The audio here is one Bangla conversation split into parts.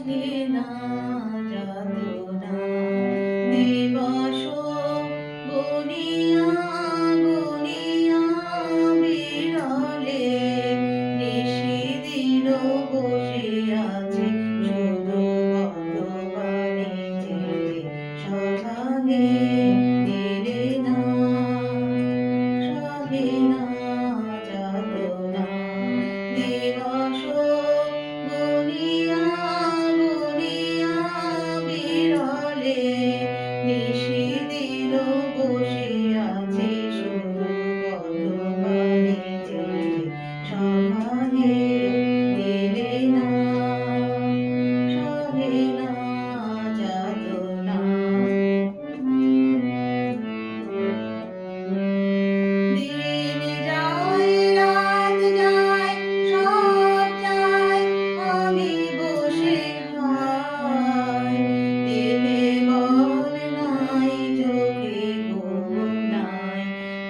সহে যাতনা দিবস গুনিয়া গুনিয়া বিরলে নিশিদিন বসে আছে শুধু ভগবানে জেলে সহায়ে দিলে না সহে যাতনা দিবস গুনিয়া গুনিয়া বিরলে নিশিদিন বসে আছে শুধু ভগবানে জেলে সহায়ে দিলে না সহে যাতনা দিন যায় রাত যায় সব যায় আমি বসে হায় দেহে বল নাই চোখে ঘুম নাই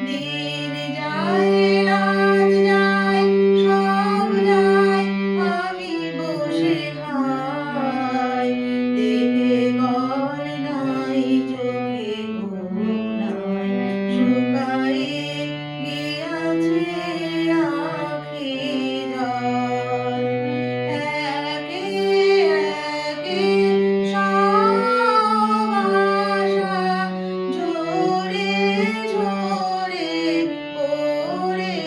দিন যায় রাত যায় সব যায় আমি বসে হায় দেহে বল নাই চোখে ঘুম নাই শুকায়ে গিয়াছে আখি জল একে একে সব আশা ঝরে ঝরে পড়ে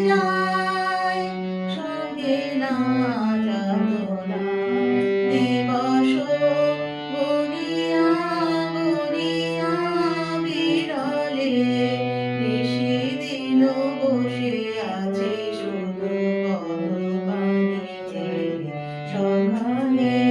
যায় সহে যাতনা দিবস গুনিয়া গুনিয়া বিরলে নিশিদিন বসে আছে শুধু ভগবানে জেলে সহায়ে